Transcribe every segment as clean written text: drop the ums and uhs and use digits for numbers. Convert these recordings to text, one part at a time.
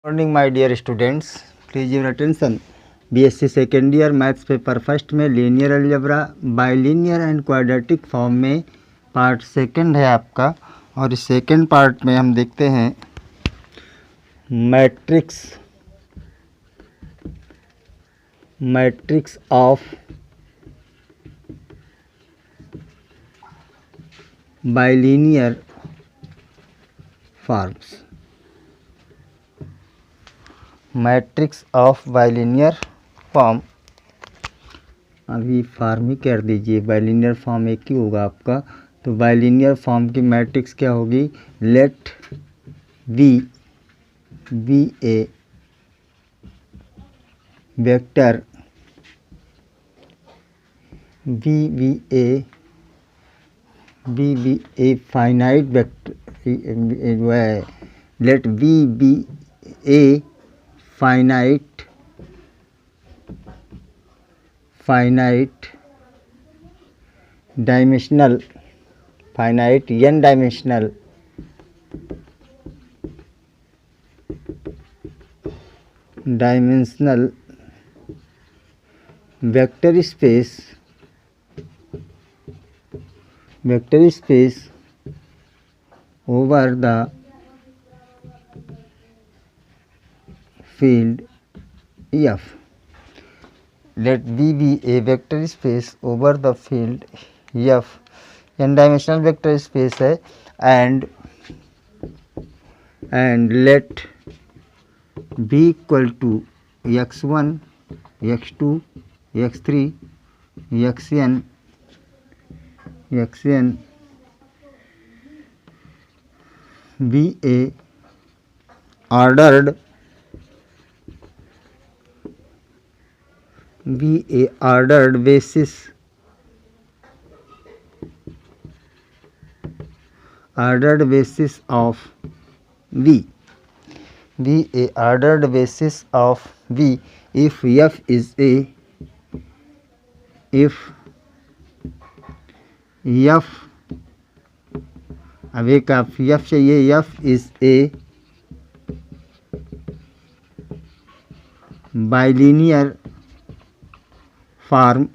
Morning my dear students, please your attention. BSc second year maths paper first में linear algebra bilinear and quadratic form में part second है आपका। और इस second part में हम देखते हैं matrix of bilinear forms. Matrix of bilinear form, अभी फॉर्म ही कर दीजिए, बाइलीनियर फॉर्म एक ही होगा आपका। तो बाइलीनियर फॉर्म की मैट्रिक्स क्या होगी? Let V be a vector, V be a finite vector, let V be a finite dimensional, finite n dimensional vector space over the field F. Let V be a vector space over the field F, n dimensional vector space है, and let B equal to x1, x2, x3, xn be a ordered basis of V. Be a ordered basis of V if F is a, अब एक आप F चाहिए, F is a bilinear form,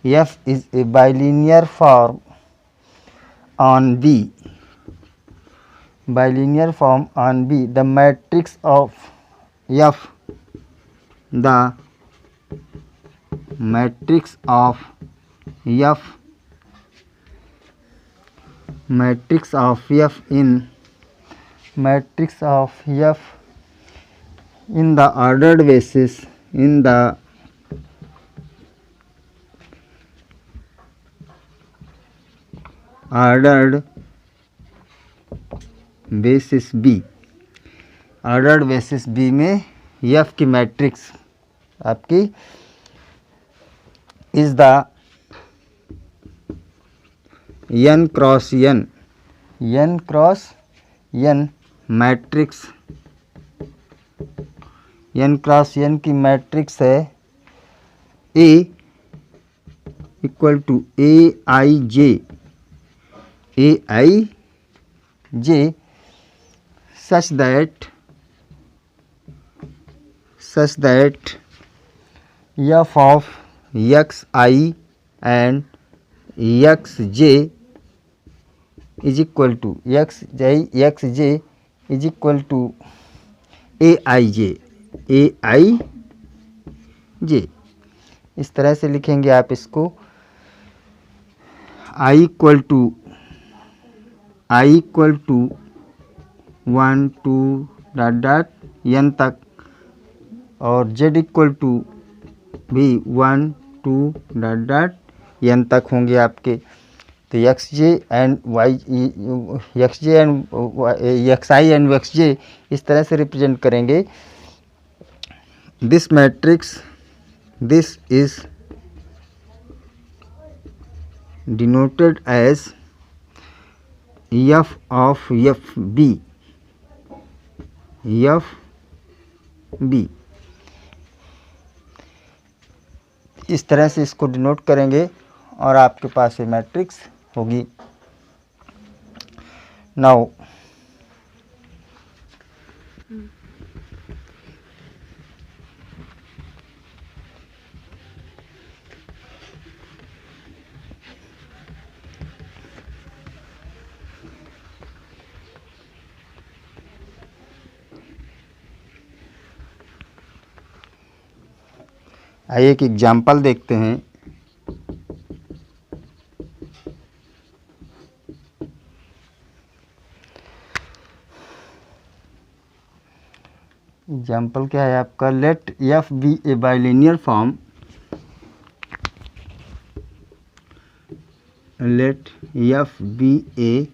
F is a bilinear form on B, bilinear form on B. The matrix of F, the matrix of F in the ordered basis, B, ordered basis B में F की matrix आपकी is the n cross n matrix, n cross n की matrix है A equal to AIJ such that F of xi and xj is equal to xj is equal to aij. इस तरह से लिखेंगे आप इसको, i इक्वल टू 1 2 n तक, और z इक्वल टू भी 1 2 n तक होंगे आपके। तो xi एंड xj इस तरह से रिप्रेजेंट करेंगे। This matrix, this is denoted as F of FB, इस तरह से इसको डिनोट करेंगे और आपके पास ये मैट्रिक्स होगी। नाउ आइए एक एग्जाम्पल देखते हैं। एग्जाम्पल क्या है आपका, let f be a bilinear form, let f be a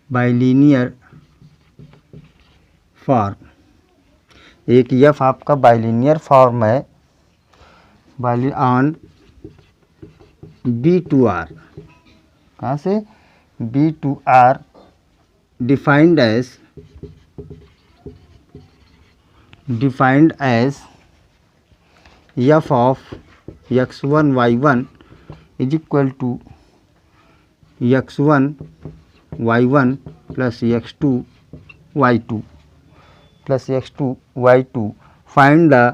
bilinear form. एक एफ आपका बाइलिनियर फॉर्म है ऑन बी टू आर, कहाँ से, B to R defined as f of x1 y1 is equal to x1 y1 plus x2 y2 plus x2 y2. Find the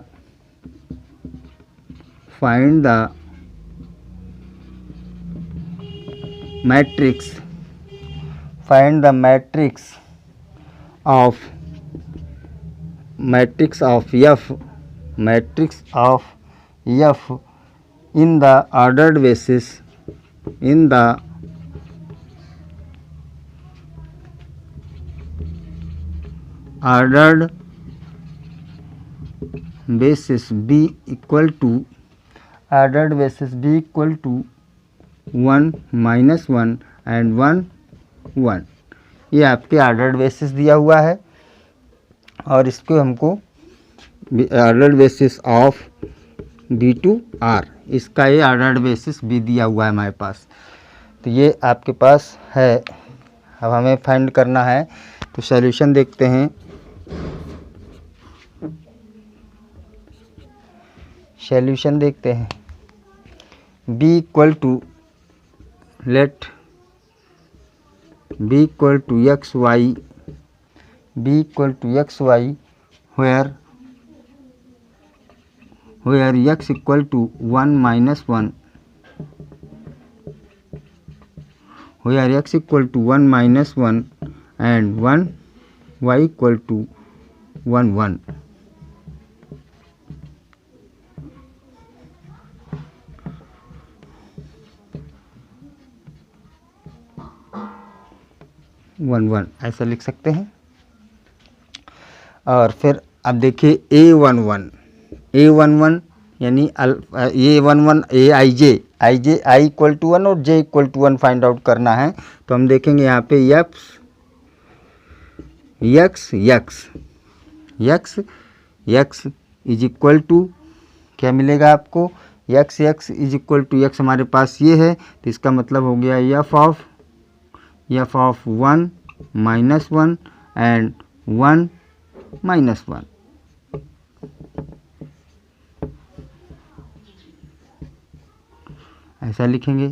matrix, find the matrix of f in the ordered basis, in the ordered basis b equal to 1 minus 1 and 1 1। ये आपके ordered basis दिया हुआ है और इसको हमको ordered basis of B to R, इसका ये ऑर्डर्ड बेसिस भी दिया हुआ है हमारे पास। तो ये आपके पास है। अब हमें फाइंड करना है, तो सॉल्यूशन देखते हैं। सॉल्यूशन देखते हैं। b equal to, let b equal to x y, b equal to x y, where x equal to 1 minus 1, where x equal to 1 minus 1 and 1 y equal to 1 1। ऐसा लिख सकते हैं। और फिर अब देखिए A11 यानी A11 आई इक्वल टू 1 और j equal to 1 find out करना है। तो हम देखेंगे यहाँ पे x इज इक्वल टू, क्या मिलेगा आपको, x is equal to x हमारे पास ये है, तो इसका मतलब हो गया f of 1 minus 1 and 1 minus 1। ऐसा लिखेंगे।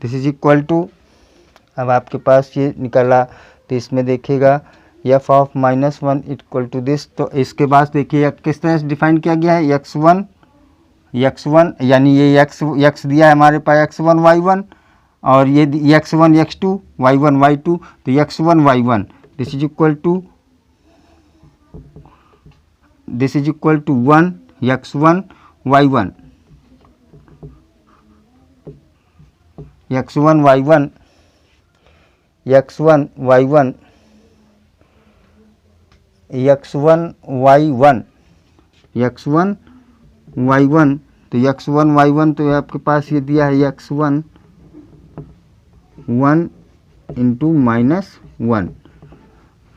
दिस इज इक्वल टू, अब आपके पास ये निकला, तो इसमें देखिएगा f of -1 equal to this. तो इसके बाद देखिए किस तरह से डिफाइन किया गया है, x1 यानी ये x दिया है हमारे पास, x1 y1, और ये x1 x2 y1 y2, तो x1 y1 this is equal to 1 x1 y1, x1 y1 तो x1 y1 तो आपके पास ये दिया है x1 1 into -1,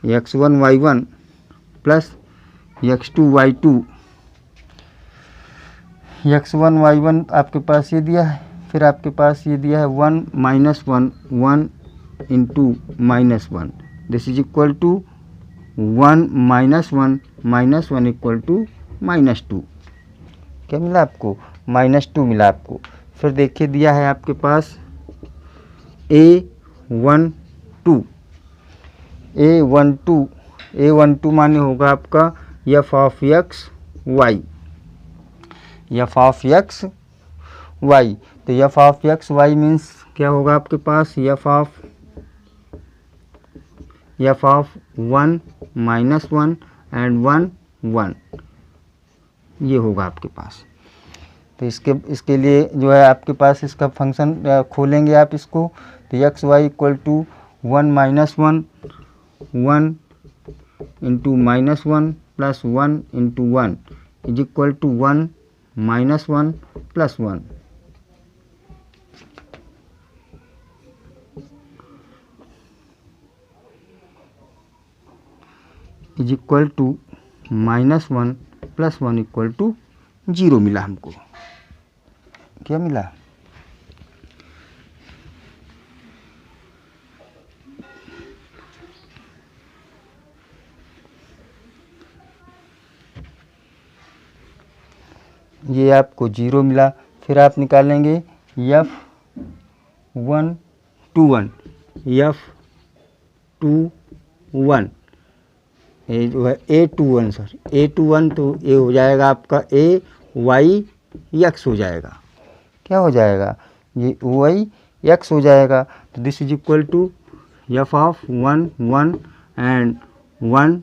x1 y1 plus x2 y2, x1 y1 आपके पास ये दिया है, फिर आपके पास ये दिया है 1 into -1, this is equal to 1 -1 equal to -2। क्या मिला आपको, -2 मिला आपको। फिर देखिए दिया है आपके पास A12 माने होगा आपका f of x y, f of x y। तो f of x y means क्या होगा आपके पास, f of F of 1 minus 1 and 1 1, ये होगा आपके पास। तो इसके लिए जो है आपके पास इसका फंक्शन खोलेंगे आप इसको, तो X Y equal to 1 minus 1 1 into minus 1 plus 1 into 1 is equal to 1 minus 1 plus 1। Is equal to minus 1 plus 1 equal to 0 मिला हमको। क्या मिला? ये आपको 0 मिला। फिर आप निकालेंगे F 1 2 1, F 2 1, ये जो है A21 सर A21, तो ये हो जाएगा आपका AY x हो जाएगा। क्या हो जाएगा? ये Y x हो जाएगा। तो this is equal to F of 1 1 and 1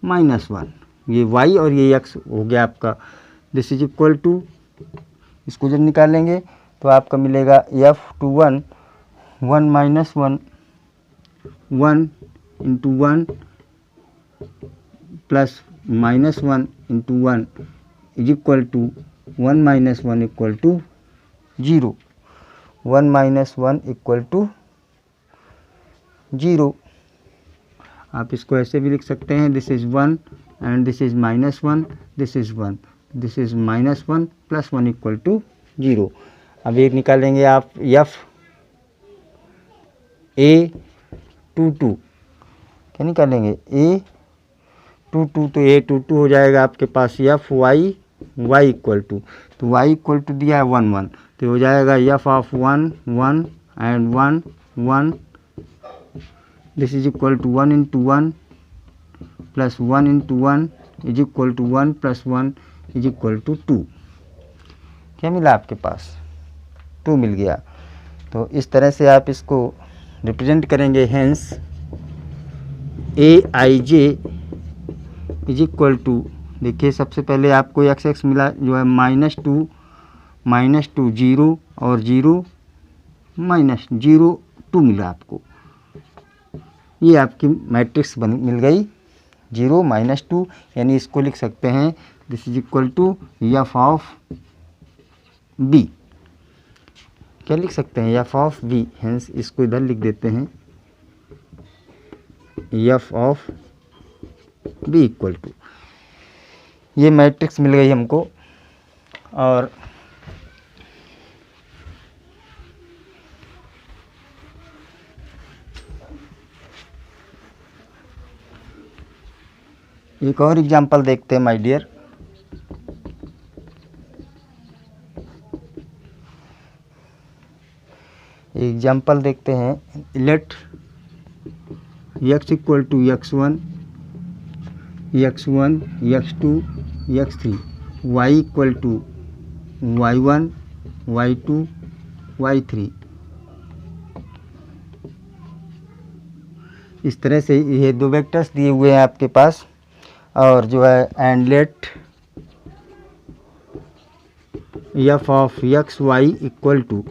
minus 1, ये y और ये x हो गया आपका। दिस इज इक्वल टू, इसको जब निकालेंगे तो आपका मिलेगा F21 1 minus 1 1 into 1 plus minus 1 into 1 is equal to 1 minus 1 equal to 0, 1 minus 1 equal to 0। आप इसको ऐसे भी लिख सकते हैं, this is 1 and this is minus 1, this is 1, this is minus 1 plus 1 equal to 0। अब एक निकालेंगे आप F A22, क्या निकालेंगे? A22, तो A22 हो जाएगा आपके पास F y इक्वल टू, तो y इक्वल टू दिया है 1 1, तो हो जाएगा F of 1 1 and 1 1, this is equal to 1 into 1 plus 1 into 1 is equal to 1 plus 1 is equal to 2। क्या मिला आपके पास? 2 मिल गया। तो इस तरह से आप इसको रिप्रेजेंट करेंगे। Hence AIJ is equal to, देखिए सबसे पहले आपको एक्स एक्स मिला जो है -2 0 और 0 -0 2 मिला आपको। ये आपकी मैट्रिक्स मिल गई 0 -2, यानी इसको लिख सकते हैं this is equal to F of B। क्या लिख सकते हैं? F of B। हेंस इसको इधर लिख देते हैं F of B equal to, ये मैट्रिक्स मिल गई हमको। और एक और एग्जांपल देखते हैं माय डियर। एग्जांपल देखते हैं। Let x equal to x1 x2 x3, y equal to y1 y2 y3। इस तरह से ये दो वेक्टर्स दिए हुए हैं आपके पास। और जो है and let F of x y equal to,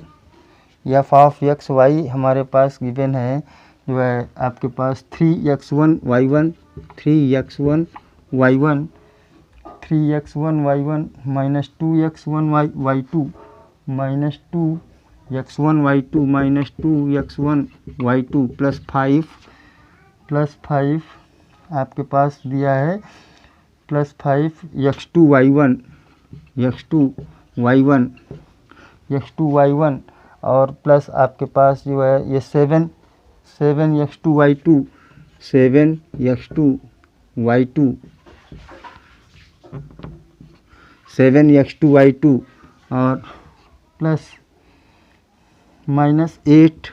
F of x y हमारे पास गिवन है जो है आपके पास 3x1 y1 3x1 y1 3x1 y1 minus 2x1 y2 minus 2x1 y2 minus 2x1 y2 plus 5 आपके पास दिया है प्लस 5 x2 y1 और प्लस आपके पास जो है ये 7 x2 y2 7x2 y2 7x2 y2 और प्लस -8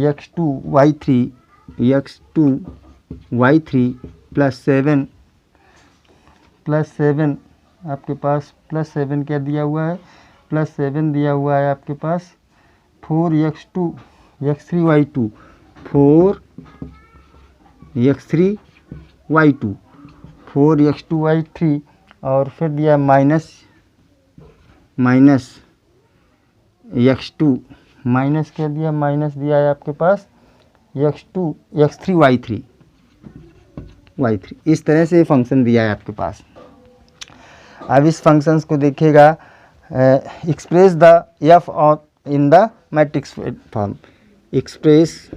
x2 y3 प्लस 7 आपके पास प्लस 7 क्या दिया हुआ है? प्लस 7 दिया हुआ है आपके पास 4x2 x3y2 4x3y2 4x2y3 और फिर दिया माइनस x2 माइनस क्या दिया, माइनस दिया है आपके पास x3y3 इस तरह से फंक्शन दिया है आपके पास। अब इस फंक्शंस को देखिएगा, express the F in the matrix form, express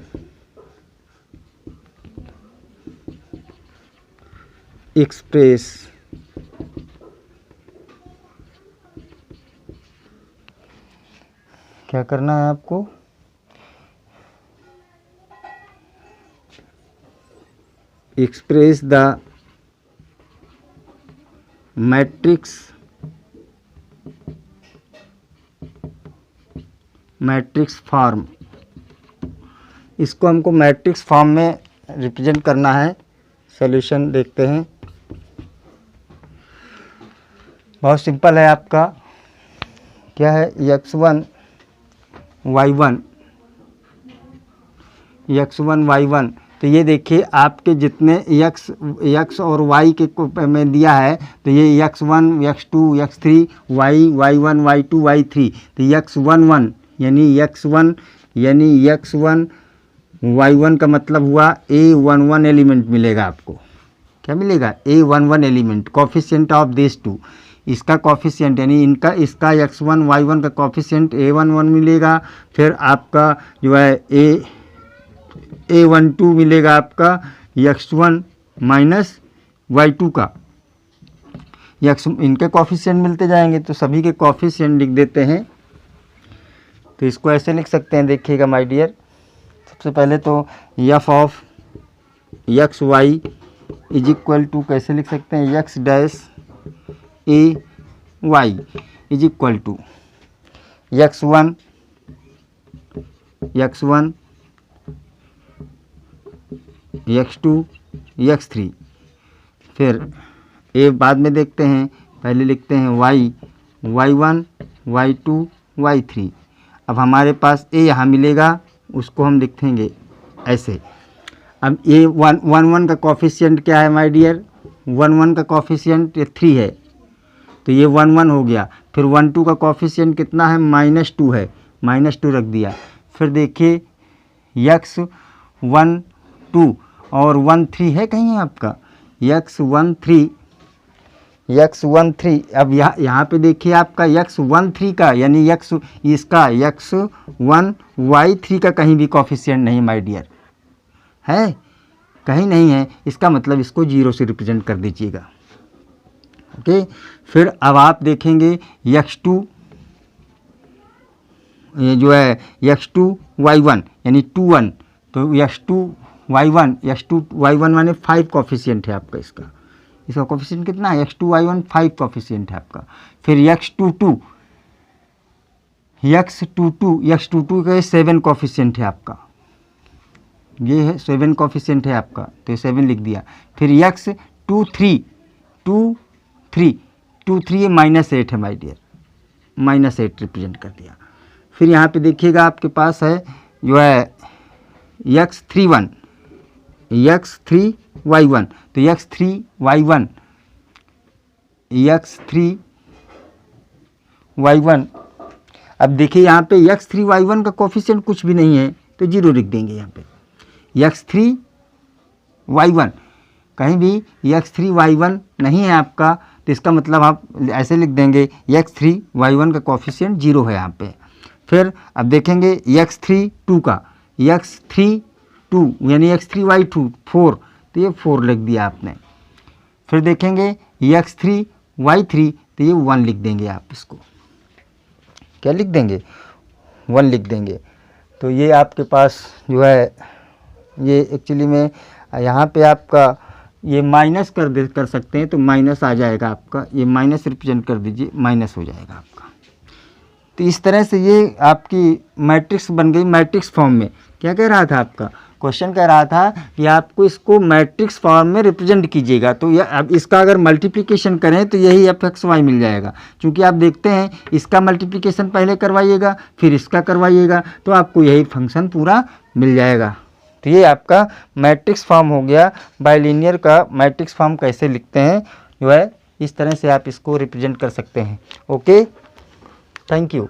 क्या करना है आपको, एक्सप्रेस द मैट्रिक्स फॉर्म, इसको हमको मैट्रिक्स फॉर्म में रिप्रेजेंट करना है। सॉल्यूशन देखते हैं, बहुत सिंपल है आपका, क्या है x1 y1 तो ये देखिए आपके जितने x और y के में दिया है तो ये x1 x2 x3 y1 y2 y3 तो x11 यानी x1 y1 का मतलब हुआ a11 एलिमेंट मिलेगा आपको। क्या मिलेगा, a11 element, coefficient of this two, इसका कोफिशिएंट यानी इसका x1 y1 का कोफिशिएंट a11 मिलेगा। फिर आपका जो है a12 मिलेगा आपका x1 माइनस y2 का, इनके कोफिशिएंट मिलते जाएंगे तो सभी के कोफिशिएंट लिख देते हैं। तो इसको ऐसे लिख सकते हैं, देखिएगा माय डियर, सबसे पहले तो f of X Y is equal to कैसे लिख सकते हैं, X dash A Y is equal to x1 x2 x3, फिर ए बाद में देखते हैं, पहले लिखते हैं y1 y2 y3। अब हमारे पास ए यहाँ मिलेगा, उसको हम लिखेंगे ऐसे। अब ए 1 का कोफिशिएंट क्या है माय डियर, 1 का कोफिशिएंट 3 है तो ये 1 हो गया। फिर 1 का कोफिशिएंट कितना है, -2 है, -2 रख दिया। फिर देखिए x12 और 13 है कहीं आपका, x13 अब यहाँ पे देखिए आपका x13 का यानी इसका x1 y3 का कहीं भी कोफिशिएंट नहीं माय डियर, है कहीं नहीं है, इसका मतलब इसको 0 से रिप्रेजेंट कर दीजिएगा। ओके, फिर अब आप देखेंगे x2 ये जो है x2 y1 यानी 21 तो x2 y1 माने 5 कोफिशिएंट है आपका, इसका कोफिशिएंट कितना है, x2 y1 5 कोफिशिएंट है आपका। फिर x22 का 7 कोफिशिएंट है आपका, ये है 7 कोफिशिएंट है आपका तो 7 लिख दिया। फिर x23 ये -8 है माय डियर, -8 रिप्रेजेंट कर दिया। फिर यहाँ पे देखिएगा आपके पास है जो है x3y1 तो x3y1 अब देखिए यहाँ पे x3y1 का कोफिशिएंट कुछ भी नहीं है तो 0 लिख देंगे। यहाँ पे x3y1 कहीं भी x3y1 नहीं है आपका तो इसका मतलब आप ऐसे लिख देंगे x3y1 का कोफिशिएंट 0 है यहाँ पे। फिर अब देखेंगे x32 का x32 यानी x3y2 4 तो ये 4 लिख दिया आपने। फिर देखेंगे x3y3 तो ये 1 लिख देंगे आप, इसको क्या लिख देंगे, 1 लिख देंगे। तो ये आपके पास जो है ये एक्चुअली में यहाँ पे आपका ये माइनस कर सकते हैं तो माइनस आ जाएगा आपका, ये माइनस रिप्रेजेंट कर दीजिए, माइनस हो जाएगा आपका। तो इस तरह से ये आपकी मैट्रिक्स बन गई मैट्रिक्स फॉर्म में। क्या कह रहा था आपका क्वेश्चन, कह रहा था कि आपको इसको मैट्रिक्स फॉर्म में रिप्रेजेंट कीजिएगा। तो यह अब इसका अगर मल्टीप्लिकेशन करें तो यही fxy मिल जाएगा, क्योंकि आप देखते हैं इसका मल्टीप्लिकेशन पहले करवाइएगा फिर इसका करवाइएगा तो आपको यही फंक्शन पूरा मिल जाएगा। तो ये आपका मैट्रिक्स फॉर्म हो गया। बाइलिनियर का मैट्रिक्स फॉर्म कैसे लिखते हैं जो है इस तरह से आप इसको रिप्रेजेंट कर सकते हैं। Okay, thank you.